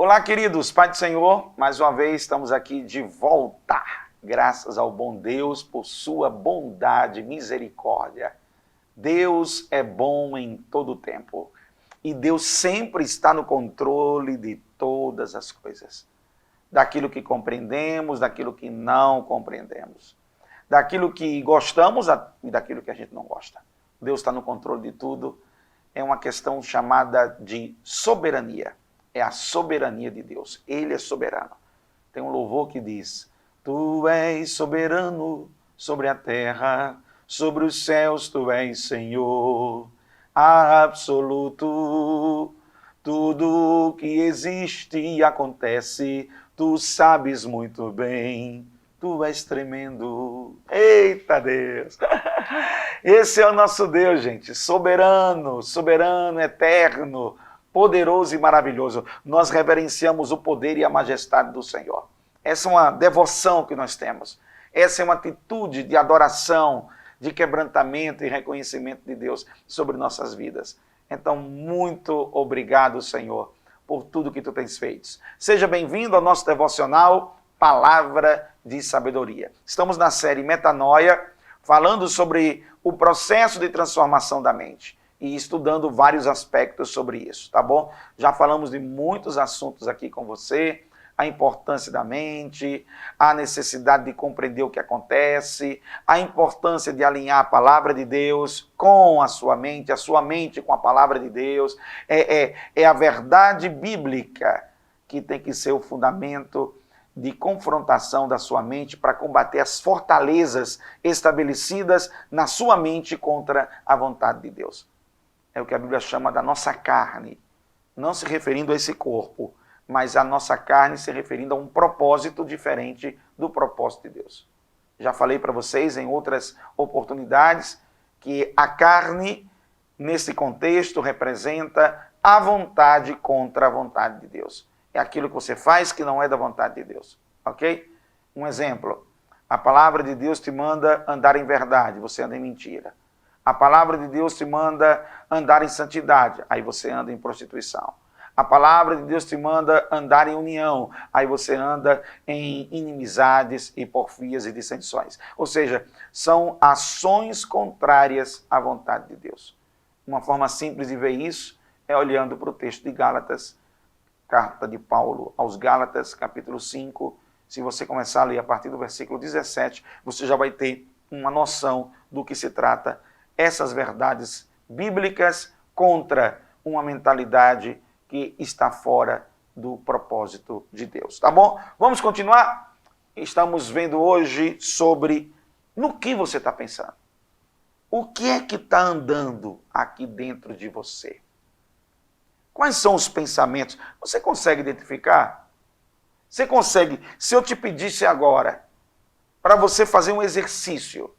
Olá, queridos, Pai do Senhor, mais uma vez estamos aqui de volta, graças ao bom Deus por sua bondade e misericórdia. Deus é bom em todo o tempo e Deus sempre está no controle de todas as coisas, daquilo que compreendemos, daquilo que não compreendemos, daquilo que gostamos e daquilo que a gente não gosta. Deus está no controle de tudo, é uma questão chamada de soberania. É a soberania de Deus. Ele é soberano. Tem um louvor que diz: Tu és soberano sobre a terra, sobre os céus tu és Senhor, absoluto. Tudo que existe e acontece, tu sabes muito bem. Tu és tremendo. Eita Deus! Esse é o nosso Deus, gente. Soberano, soberano, eterno, poderoso e maravilhoso. Nós reverenciamos o poder e a majestade do Senhor. Essa é uma devoção que nós temos. Essa é uma atitude de adoração, de quebrantamento e reconhecimento de Deus sobre nossas vidas. Então, muito obrigado, Senhor, por tudo que tu tens feito. Seja bem-vindo ao nosso devocional Palavra de Sabedoria. Estamos na série Metanoia, falando sobre o processo de transformação da mente e estudando vários aspectos sobre isso, tá bom? Já falamos de muitos assuntos aqui com você, a importância da mente, a necessidade de compreender o que acontece, a importância de alinhar a palavra de Deus com a sua mente com a palavra de Deus. É a verdade bíblica que tem que ser o fundamento de confrontação da sua mente para combater as fortalezas estabelecidas na sua mente contra a vontade de Deus. É o que a Bíblia chama da nossa carne, não se referindo a esse corpo, mas a nossa carne se referindo a um propósito diferente do propósito de Deus. Já falei para vocês em outras oportunidades que a carne, nesse contexto, representa a vontade contra a vontade de Deus. É aquilo que você faz que não é da vontade de Deus, ok? Um exemplo, a palavra de Deus te manda andar em verdade, você anda em mentira. A palavra de Deus te manda andar em santidade, aí você anda em prostituição. A palavra de Deus te manda andar em união, aí você anda em inimizades e porfias e dissensões. Ou seja, são ações contrárias à vontade de Deus. Uma forma simples de ver isso é olhando para o texto de Gálatas, carta de Paulo aos Gálatas, capítulo 5. Se você começar a ler a partir do versículo 17, você já vai ter uma noção do que se trata essas verdades bíblicas contra uma mentalidade que está fora do propósito de Deus. Tá bom? Vamos continuar? Estamos vendo hoje sobre no que você está pensando. O que é que está andando aqui dentro de você? Quais são os pensamentos? Você consegue identificar? Você consegue? Se eu te pedisse agora para você fazer um exercício,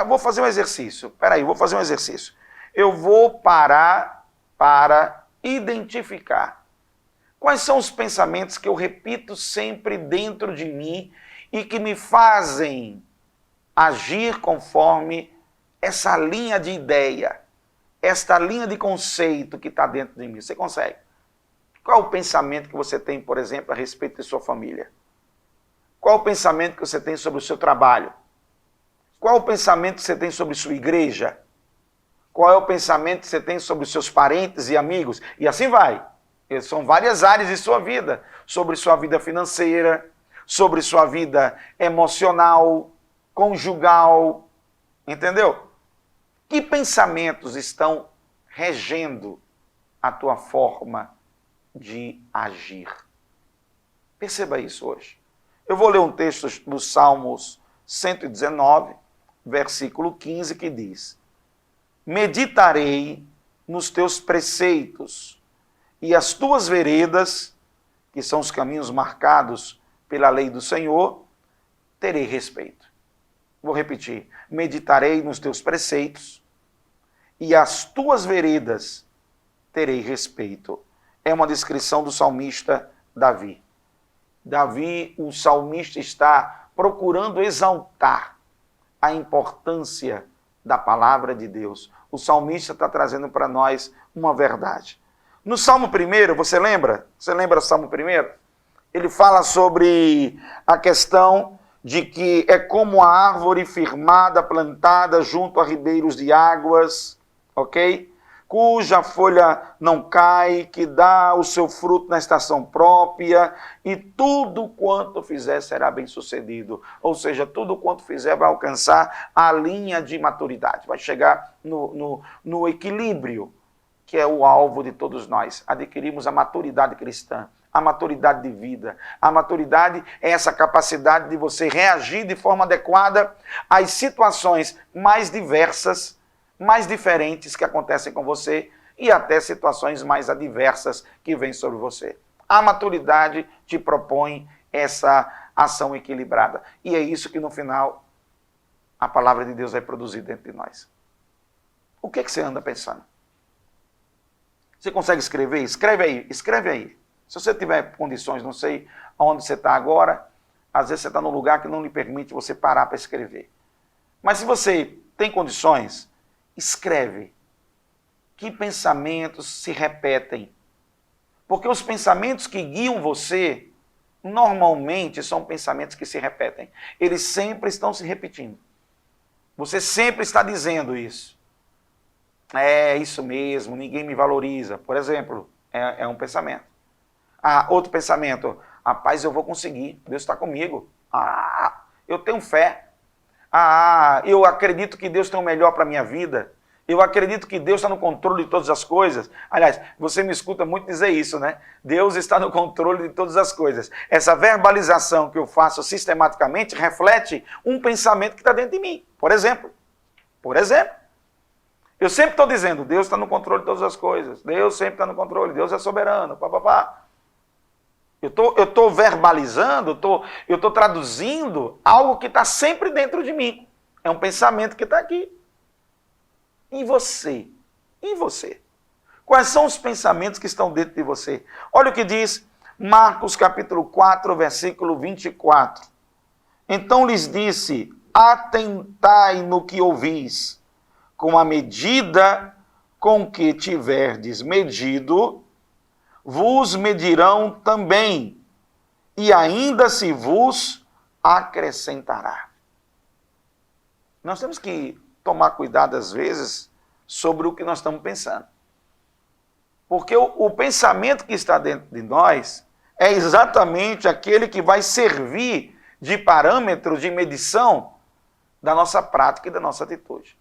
vou fazer um exercício, vou fazer um exercício. Eu vou parar para identificar quais são os pensamentos que eu repito sempre dentro de mim e que me fazem agir conforme essa linha de ideia, esta linha de conceito que está dentro de mim. Você consegue? Qual é o pensamento que você tem, por exemplo, a respeito de sua família? Qual é o pensamento que você tem sobre o seu trabalho? Qual é o pensamento que você tem sobre sua igreja? Qual é o pensamento que você tem sobre os seus parentes e amigos? E assim vai. São várias áreas de sua vida. Sobre sua vida financeira, sobre sua vida emocional, conjugal. Entendeu? Que pensamentos estão regendo a tua forma de agir? Perceba isso hoje. Eu vou ler um texto do Salmos 119, versículo 15, que diz: Meditarei nos teus preceitos e as tuas veredas, que são os caminhos marcados pela lei do Senhor, terei respeito. Vou repetir. Meditarei nos teus preceitos e as tuas veredas terei respeito. É uma descrição do salmista Davi. Davi, o salmista, está procurando exaltar a importância da palavra de Deus. O salmista está trazendo para nós uma verdade. No Salmo 1, você lembra? Você lembra do Salmo 1? Ele fala sobre a questão de que é como a árvore firmada, plantada junto a ribeiros de águas, ok? Cuja folha não cai, que dá o seu fruto na estação própria, e tudo quanto fizer será bem sucedido. Ou seja, tudo quanto fizer vai alcançar a linha de maturidade, vai chegar no equilíbrio, que é o alvo de todos nós. Adquirimos a maturidade cristã, a maturidade de vida. A maturidade é essa capacidade de você reagir de forma adequada às situações mais diversas, mais diferentes que acontecem com você e até situações mais adversas que vêm sobre você. A maturidade te propõe essa ação equilibrada. E é isso que no final a palavra de Deus vai produzir dentro de nós. O que você anda pensando? Você consegue escrever? Escreve aí, escreve aí. Se você tiver condições, não sei onde você está agora, às vezes você está num lugar que não lhe permite você parar para escrever. Mas se você tem condições, escreve. Que pensamentos se repetem? Porque os pensamentos que guiam você, normalmente são pensamentos que se repetem. Eles sempre estão se repetindo. Você sempre está dizendo isso. É isso mesmo, ninguém me valoriza. Por exemplo, é um pensamento. Outro pensamento, rapaz, eu vou conseguir, Deus está comigo. Eu tenho fé. Eu acredito que Deus tem o melhor para a minha vida. Eu acredito que Deus está no controle de todas as coisas. Aliás, você me escuta muito dizer isso, né? Deus está no controle de todas as coisas. Essa verbalização que eu faço sistematicamente reflete um pensamento que está dentro de mim. Por exemplo, eu sempre estou dizendo, Deus está no controle de todas as coisas. Deus sempre está no controle, Deus é soberano, papapá. Eu estou verbalizando, eu estou traduzindo algo que está sempre dentro de mim. É um pensamento que está aqui. E você? E você? Quais são os pensamentos que estão dentro de você? Olha o que diz Marcos capítulo 4, versículo 24. Então lhes disse, atentai no que ouvis, com a medida com que tiverdes medido, vos medirão também, e ainda se vos acrescentará. Nós temos que tomar cuidado, às vezes, sobre o que nós estamos pensando. Porque o pensamento que está dentro de nós é exatamente aquele que vai servir de parâmetro de medição da nossa prática e da nossa atitude.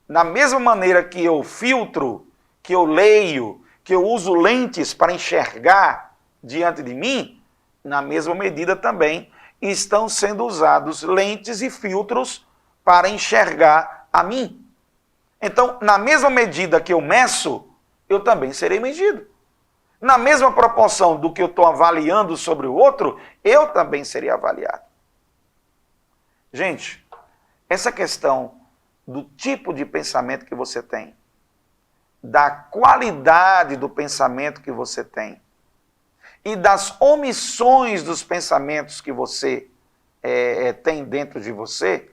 Da mesma maneira que eu filtro, que eu leio, que eu uso lentes para enxergar diante de mim, na mesma medida também estão sendo usados lentes e filtros para enxergar a mim. Então, na mesma medida que eu meço, eu também serei medido. Na mesma proporção do que eu estou avaliando sobre o outro, eu também serei avaliado. Gente, essa questão do tipo de pensamento que você tem, da qualidade do pensamento que você tem e das omissões dos pensamentos que você tem dentro de você,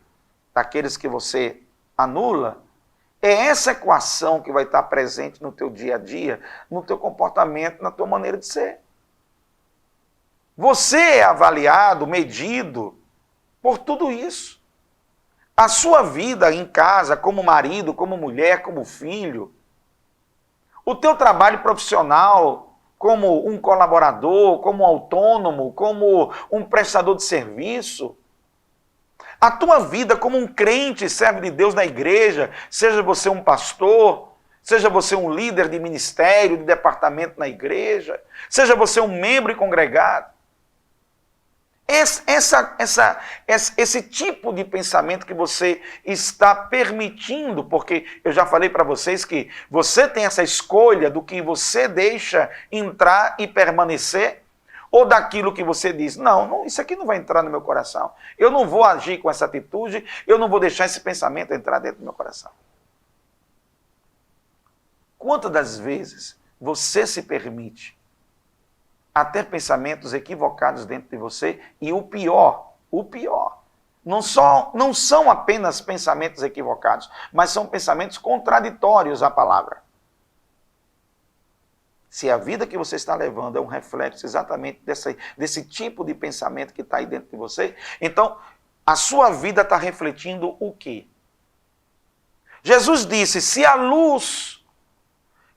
daqueles que você anula, é essa equação que vai estar presente no teu dia a dia, no teu comportamento, na tua maneira de ser. Você é avaliado, medido por tudo isso. A sua vida em casa, como marido, como mulher, como filho, o teu trabalho profissional, como um colaborador, como um autônomo, como um prestador de serviço, a tua vida como um crente, servo de Deus na igreja, seja você um pastor, seja você um líder de ministério, de departamento na igreja, seja você um membro e congregado. Esse tipo de pensamento que você está permitindo, porque eu já falei para vocês que você tem essa escolha do que você deixa entrar e permanecer, ou daquilo que você diz, não, isso aqui não vai entrar no meu coração. Eu não vou agir com essa atitude, eu não vou deixar esse pensamento entrar dentro do meu coração. Quantas das vezes você se permite a ter pensamentos equivocados dentro de você? E o pior, não são apenas pensamentos equivocados, mas são pensamentos contraditórios à palavra. Se a vida que você está levando é um reflexo exatamente desse tipo de pensamento que está aí dentro de você, então a sua vida está refletindo o quê? Jesus disse, se a luz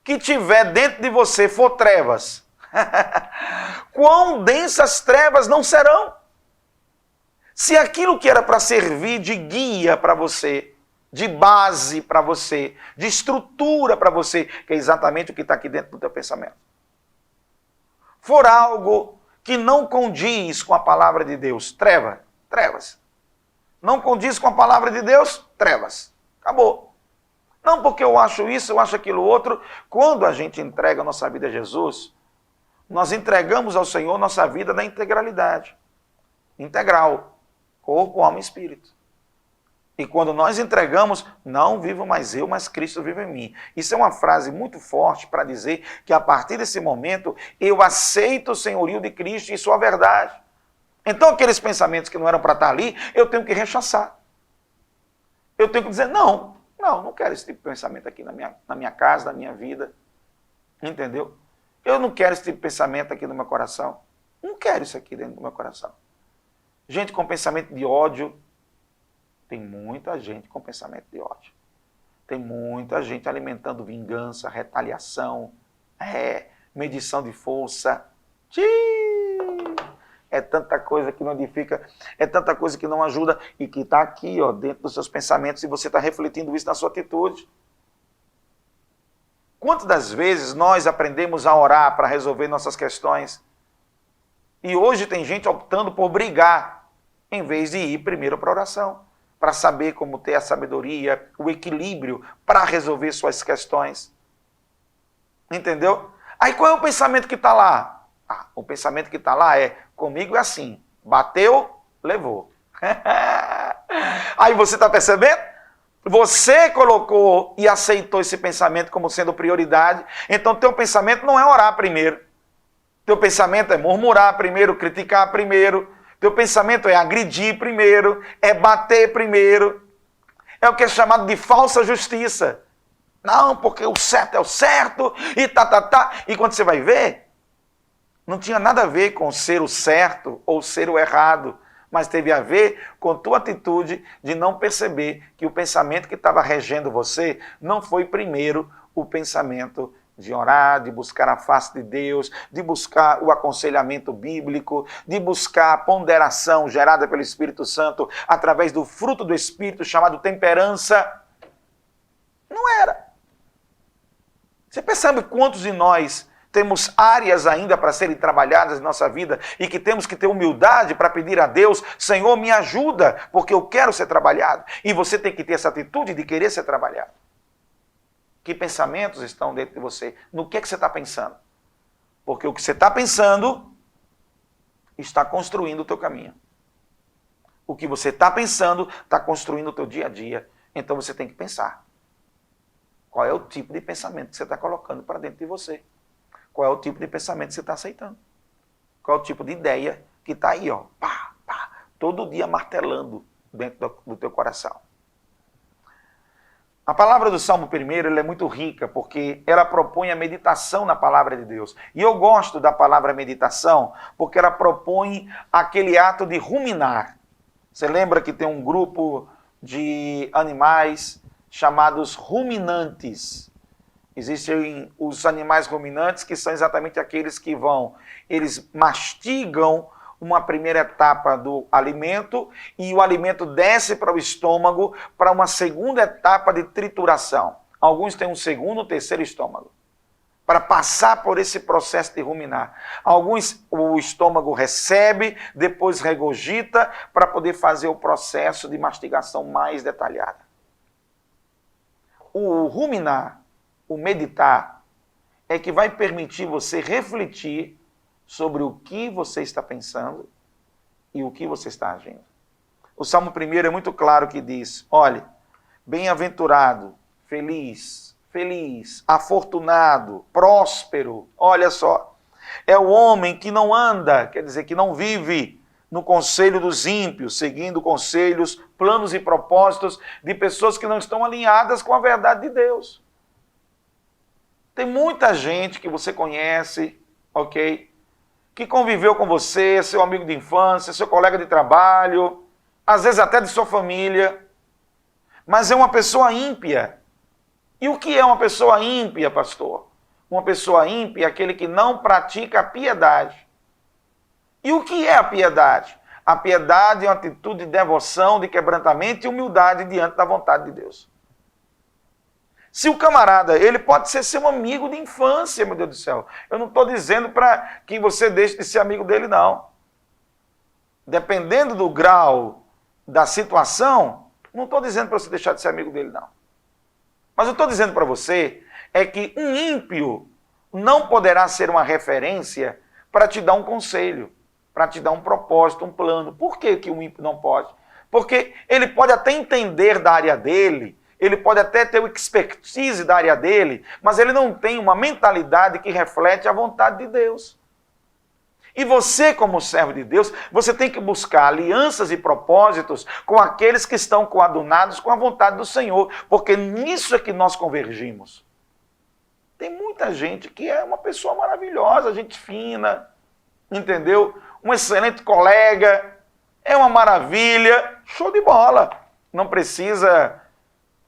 que tiver dentro de você for trevas, quão densas trevas não serão? Se aquilo que era para servir de guia para você, de base para você, de estrutura para você, que é exatamente o que está aqui dentro do teu pensamento, for algo que não condiz com a palavra de Deus, trevas. Não condiz com a palavra de Deus, trevas. Acabou. Não porque eu acho isso, eu acho aquilo outro. Quando a gente entrega a nossa vida a Jesus, nós entregamos ao Senhor nossa vida na integralidade. Integral. Corpo, alma e espírito. E quando nós entregamos, não vivo mais eu, mas Cristo vive em mim. Isso é uma frase muito forte para dizer que a partir desse momento eu aceito o senhorio de Cristo e sua verdade. Então aqueles pensamentos que não eram para estar ali, eu tenho que rechaçar. Eu tenho que dizer, não quero esse tipo de pensamento aqui na minha casa, na minha vida. Entendeu? Eu não quero esse tipo de pensamento aqui no meu coração. Não quero isso aqui dentro do meu coração. Gente com pensamento de ódio, tem muita gente com pensamento de ódio. Tem muita gente alimentando vingança, retaliação, medição de força. É tanta coisa que não edifica, é tanta coisa que não ajuda e que está aqui, ó, dentro dos seus pensamentos e você está refletindo isso na sua atitude. Quantas das vezes nós aprendemos a orar para resolver nossas questões e hoje tem gente optando por brigar em vez de ir primeiro para a oração, para saber como ter a sabedoria, o equilíbrio para resolver suas questões. Entendeu? Aí qual é o pensamento que está lá? O pensamento que está lá é, comigo é assim, bateu, levou. Aí você está percebendo? Você colocou e aceitou esse pensamento como sendo prioridade, então teu pensamento não é orar primeiro. Teu pensamento é murmurar primeiro, criticar primeiro. Teu pensamento é agredir primeiro, é bater primeiro. É o que é chamado de falsa justiça. Não, porque o certo é o certo, e E quando você vai ver, não tinha nada a ver com ser o certo ou ser o errado, mas teve a ver com tua atitude de não perceber que o pensamento que estava regendo você não foi primeiro o pensamento de orar, de buscar a face de Deus, de buscar o aconselhamento bíblico, de buscar a ponderação gerada pelo Espírito Santo através do fruto do Espírito chamado temperança. Não era. Você percebe quantos de nós temos áreas ainda para serem trabalhadas em nossa vida e que temos que ter humildade para pedir a Deus, Senhor, me ajuda, porque eu quero ser trabalhado. E você tem que ter essa atitude de querer ser trabalhado. Que pensamentos estão dentro de você? No que você está pensando? Porque o que você está pensando está construindo o teu caminho. O que você está pensando está construindo o teu dia a dia. Então você tem que pensar. Qual é o tipo de pensamento que você está colocando para dentro de você? Qual é o tipo de pensamento que você está aceitando? Qual é o tipo de ideia que está aí, ó, todo dia martelando dentro do teu coração? A palavra do Salmo 1 ela é muito rica, porque ela propõe a meditação na palavra de Deus. E eu gosto da palavra meditação, porque ela propõe aquele ato de ruminar. Você lembra que tem um grupo de animais chamados ruminantes. Existem os animais ruminantes, que são exatamente aqueles que eles mastigam uma primeira etapa do alimento e o alimento desce para o estômago para uma segunda etapa de trituração. Alguns têm um segundo, terceiro estômago, para passar por esse processo de ruminar. Alguns o estômago recebe, depois regurgita para poder fazer o processo de mastigação mais detalhada. O ruminar, o meditar, é que vai permitir você refletir sobre o que você está pensando e o que você está agindo. O Salmo 1 é muito claro que diz, olha, bem-aventurado, feliz, afortunado, próspero, olha só, é o homem que não anda, quer dizer, que não vive no conselho dos ímpios, seguindo conselhos, planos e propósitos de pessoas que não estão alinhadas com a verdade de Deus. Tem muita gente que você conhece, ok? Que conviveu com você, seu amigo de infância, seu colega de trabalho, às vezes até de sua família, mas é uma pessoa ímpia. E o que é uma pessoa ímpia, pastor? Uma pessoa ímpia é aquele que não pratica a piedade. E o que é a piedade? A piedade é uma atitude de devoção, de quebrantamento e humildade diante da vontade de Deus. Se o camarada, ele pode ser seu amigo de infância, meu Deus do céu. Eu não estou dizendo para que você deixe de ser amigo dele, não. Dependendo do grau da situação, não estou dizendo para você deixar de ser amigo dele, não. Mas eu estou dizendo para você é que um ímpio não poderá ser uma referência para te dar um conselho, para te dar um propósito, um plano. Por que que um ímpio não pode? Porque ele pode até entender da área dele, ele pode até ter o expertise da área dele, mas ele não tem uma mentalidade que reflete a vontade de Deus. E você, como servo de Deus, você tem que buscar alianças e propósitos com aqueles que estão coadunados com a vontade do Senhor, porque nisso é que nós convergimos. Tem muita gente que é uma pessoa maravilhosa, gente fina, entendeu? Um excelente colega, é uma maravilha, show de bola. Não precisa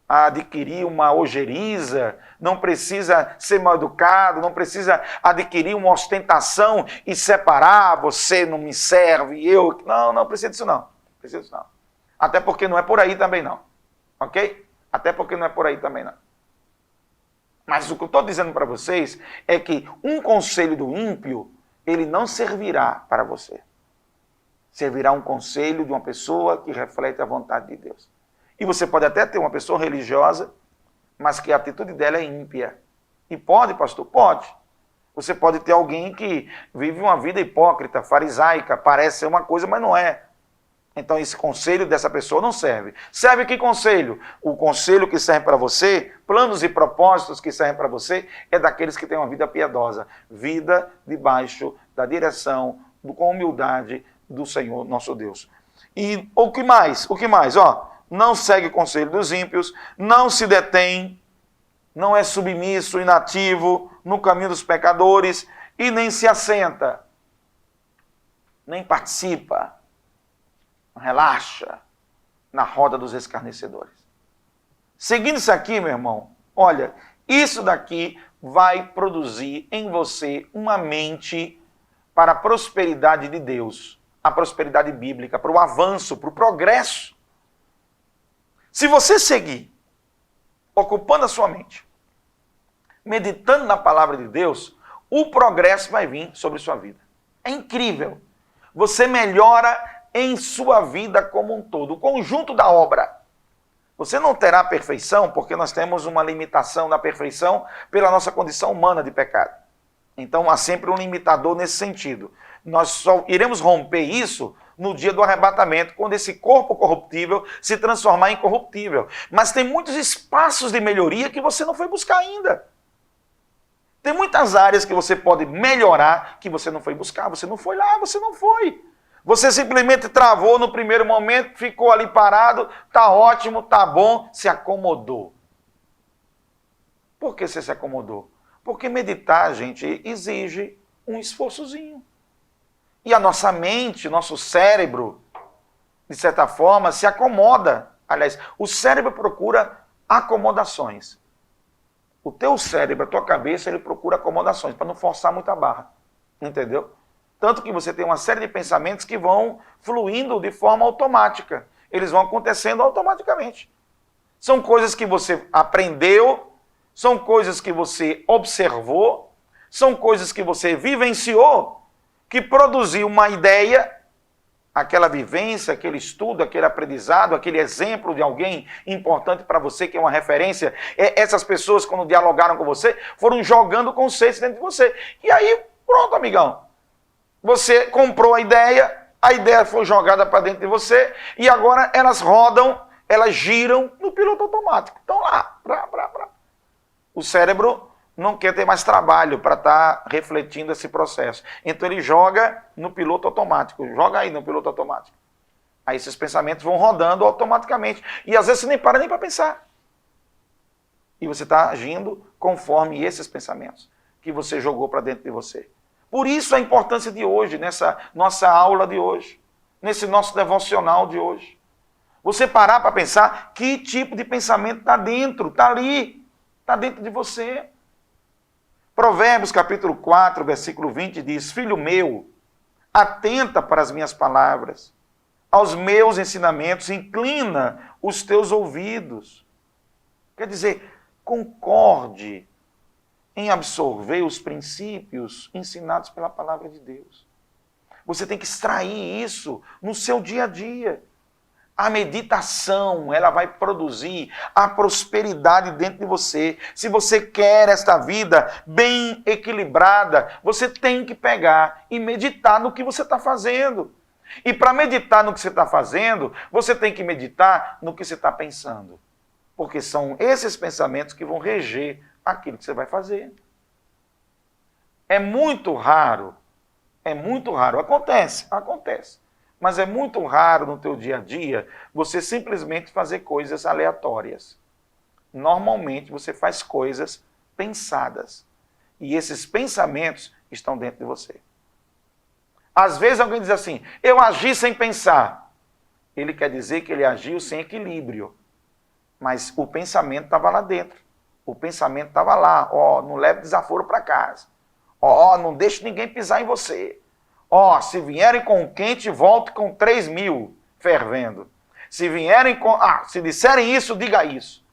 adquirir uma ojeriza, não precisa ser mal educado, não precisa adquirir uma ostentação e separar, você não me serve, eu... Não precisa disso não. Precisa disso não. Até porque não é por aí também não. Ok? Até porque não é por aí também não. Mas o que eu estou dizendo para vocês é que um conselho do ímpio, ele não servirá para você. Servirá um conselho de uma pessoa que reflete a vontade de Deus. E você pode até ter uma pessoa religiosa, mas que a atitude dela é ímpia. E pode, pastor? Pode. Você pode ter alguém que vive uma vida hipócrita, farisaica, parece ser uma coisa, mas não é. Então esse conselho dessa pessoa não serve. Serve que conselho? O conselho que serve para você, planos e propósitos que servem para você, é daqueles que têm uma vida piedosa. Vida debaixo da direção, com humildade do Senhor nosso Deus. E o que mais? O que mais? Não segue o conselho dos ímpios, não se detém, não é submisso, inativo no caminho dos pecadores e nem se assenta, nem participa, relaxa na roda dos escarnecedores. Seguindo isso aqui, meu irmão, olha, isso daqui vai produzir em você uma mente para a prosperidade de Deus, a prosperidade bíblica, para o avanço, para o progresso. Se você seguir ocupando a sua mente, meditando na palavra de Deus, o progresso vai vir sobre sua vida. É incrível. Você melhora em sua vida como um todo, o conjunto da obra. Você não terá perfeição porque nós temos uma limitação da perfeição pela nossa condição humana de pecado. Então há sempre um limitador nesse sentido. Nós só iremos romper isso no dia do arrebatamento, quando esse corpo corruptível se transformar em incorruptível. Mas tem muitos espaços de melhoria que você não foi buscar ainda. Tem muitas áreas que você pode melhorar que você não foi buscar. Você não foi lá, você não foi. Você simplesmente travou no primeiro momento, ficou ali parado, tá ótimo, tá bom, se acomodou. Por que você se acomodou? Porque meditar, gente, exige um esforçozinho. E a nossa mente, nosso cérebro, de certa forma, se acomoda. Aliás, o cérebro procura acomodações. O teu cérebro, a tua cabeça, ele procura acomodações, para não forçar muita barra. Entendeu? Tanto que você tem uma série de pensamentos que vão fluindo de forma automática. Eles vão acontecendo automaticamente. São coisas que você aprendeu, são coisas que você observou, são coisas que você vivenciou, que produziu uma ideia, aquela vivência, aquele estudo, aquele aprendizado, aquele exemplo de alguém importante para você, que é uma referência. Essas pessoas, quando dialogaram com você, foram jogando conceitos dentro de você. E aí, pronto, amigão. Você comprou a ideia foi jogada para dentro de você, e agora elas rodam, elas giram no piloto automático. Estão lá. O cérebro não quer ter mais trabalho para estar refletindo esse processo. Então ele joga no piloto automático. Joga aí no piloto automático. Aí esses pensamentos vão rodando automaticamente. E às vezes você nem para nem para pensar. E você está agindo conforme esses pensamentos que você jogou para dentro de você. Por isso a importância de hoje, nessa nossa aula de hoje, nesse nosso devocional de hoje. Você parar para pensar que tipo de pensamento está dentro, está ali, está dentro de você. Provérbios capítulo 4, versículo 20 diz: Filho meu, atenta para as minhas palavras, aos meus ensinamentos, inclina os teus ouvidos. Quer dizer, concorde em absorver os princípios ensinados pela palavra de Deus. Você tem que extrair isso no seu dia a dia. A meditação, ela vai produzir a prosperidade dentro de você. Se você quer esta vida bem equilibrada, você tem que pegar e meditar no que você está fazendo. E para meditar no que você está fazendo, você tem que meditar no que você está pensando. Porque são esses pensamentos que vão reger aquilo que você vai fazer. É muito raro, acontece, mas é muito raro no teu dia a dia você simplesmente fazer coisas aleatórias. Normalmente você faz coisas pensadas. E esses pensamentos estão dentro de você. Às vezes alguém diz assim, eu agi sem pensar. Ele quer dizer que ele agiu sem equilíbrio. Mas o pensamento estava lá dentro. O pensamento estava lá. Ó, não leve desaforo para casa. Ó, não deixe ninguém pisar em você. Ó, se vierem com quente, volte com 3.000 fervendo. Se vierem com... se disserem isso, diga isso.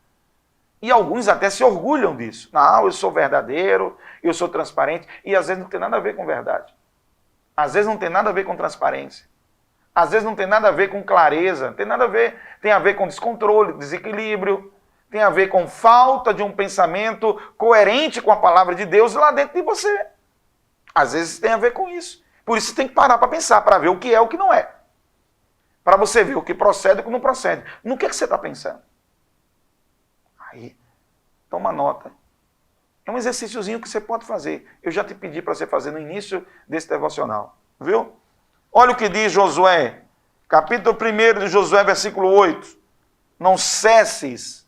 E alguns até se orgulham disso. Não, eu sou verdadeiro, eu sou transparente. E às vezes não tem nada a ver com verdade. Às vezes não tem nada a ver com transparência. Às vezes não tem nada a ver com clareza. Não tem nada a ver. Tem a ver com descontrole, desequilíbrio. Tem a ver com falta de um pensamento coerente com a palavra de Deus lá dentro de você. Às vezes tem a ver com isso. Por isso você tem que parar para pensar, para ver o que é e o que não é. Para você ver o que procede e o que não procede. No que você está pensando? Aí, toma nota. É um exercíciozinho que você pode fazer. Eu já te pedi para você fazer no início desse devocional. Viu? Olha o que diz Josué, capítulo 1 de Josué, versículo 8. Não cesses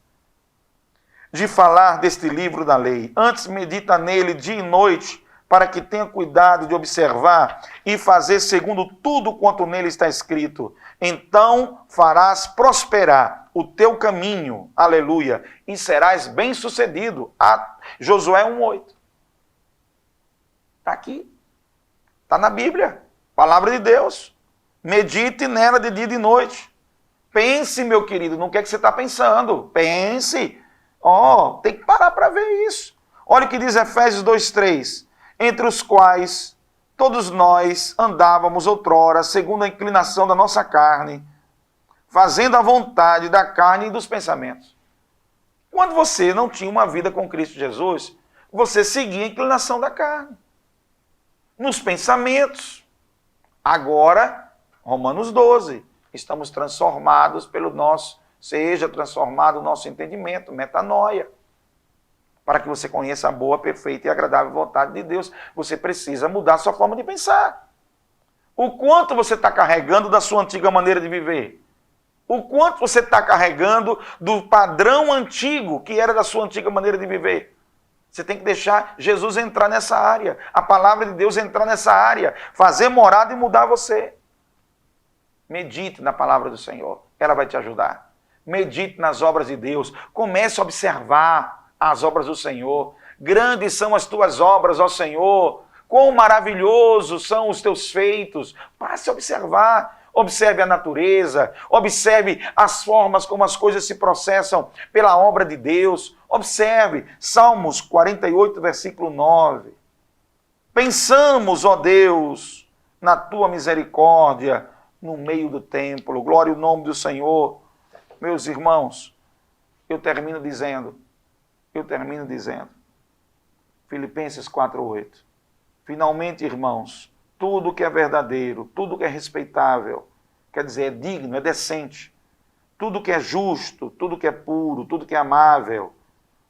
de falar deste livro da lei. Antes medita nele dia e noite, para que tenha cuidado de observar e fazer segundo tudo quanto nele está escrito. Então farás prosperar o teu caminho, aleluia, e serás bem-sucedido. Josué 1,8. Está aqui. Está na Bíblia. Palavra de Deus. Medite nela de dia e de noite. Pense, meu querido, no que é que você está pensando. Pense. Tem que parar para ver isso. Olha o que diz Efésios 2,3. Entre os quais todos nós andávamos outrora, segundo a inclinação da nossa carne, fazendo a vontade da carne e dos pensamentos. Quando você não tinha uma vida com Cristo Jesus, você seguia a inclinação da carne, nos pensamentos. Agora, Romanos 12, estamos transformados seja transformado o nosso entendimento, metanoia. Para que você conheça a boa, perfeita e agradável vontade de Deus, você precisa mudar a sua forma de pensar. O quanto você está carregando da sua antiga maneira de viver? O quanto você está carregando do padrão antigo que era da sua antiga maneira de viver? Você tem que deixar Jesus entrar nessa área, a palavra de Deus entrar nessa área, fazer morada e mudar você. Medite na palavra do Senhor, ela vai te ajudar. Medite nas obras de Deus, comece a observar as obras do Senhor. Grandes são as tuas obras, ó Senhor. Quão maravilhosos são os teus feitos. Passe a observar. Observe a natureza. Observe as formas como as coisas se processam pela obra de Deus. Observe. Salmos 48, versículo 9. Pensamos, ó Deus, na tua misericórdia no meio do templo. Glória ao nome do Senhor. Meus irmãos, eu termino dizendo, Filipenses 4,8. Finalmente, irmãos, tudo que é verdadeiro, tudo que é respeitável, quer dizer, é digno, é decente, tudo que é justo, tudo que é puro, tudo que é amável,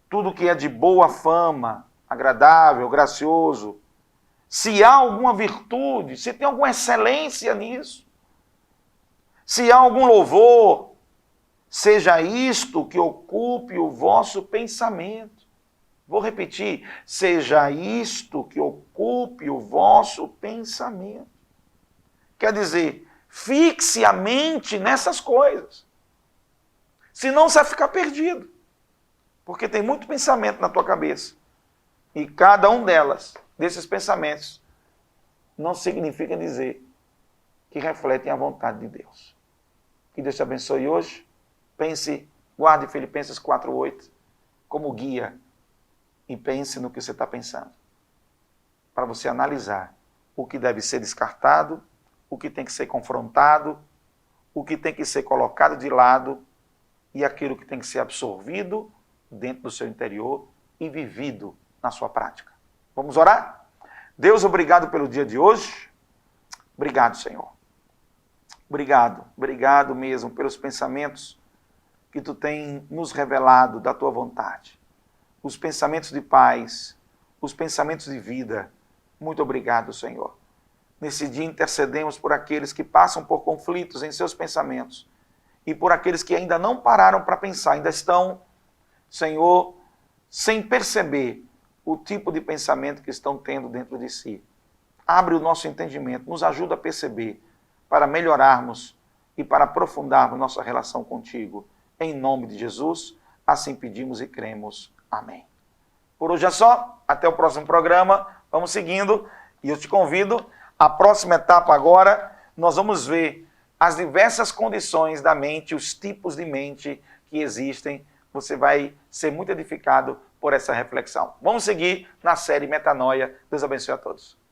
tudo que é de boa fama, agradável, gracioso, se há alguma virtude, se tem alguma excelência nisso, se há algum louvor, seja isto que ocupe o vosso pensamento. Vou repetir, seja isto que ocupe o vosso pensamento. Quer dizer, fixe a mente nessas coisas. Senão você vai ficar perdido. Porque tem muito pensamento na tua cabeça. E cada um desses pensamentos, não significa dizer que refletem a vontade de Deus. Que Deus te abençoe hoje. Pense, guarde Filipenses 4:8 como guia e pense no que você está pensando. Para você analisar o que deve ser descartado, o que tem que ser confrontado, o que tem que ser colocado de lado e aquilo que tem que ser absorvido dentro do seu interior e vivido na sua prática. Vamos orar? Deus, obrigado pelo dia de hoje. Obrigado, Senhor. Obrigado mesmo pelos pensamentos que Tu tem nos revelado da Tua vontade. Os pensamentos de paz, os pensamentos de vida. Muito obrigado, Senhor. Nesse dia intercedemos por aqueles que passam por conflitos em seus pensamentos e por aqueles que ainda não pararam para pensar, ainda estão, Senhor, sem perceber o tipo de pensamento que estão tendo dentro de si. Abre o nosso entendimento, nos ajuda a perceber, para melhorarmos e para aprofundarmos nossa relação contigo. Em nome de Jesus, assim pedimos e cremos. Amém. Por hoje é só, até o próximo programa, vamos seguindo e eu te convido, a próxima etapa agora, nós vamos ver as diversas condições da mente, os tipos de mente que existem. Você vai ser muito edificado por essa reflexão. Vamos seguir na série Metanoia. Deus abençoe a todos.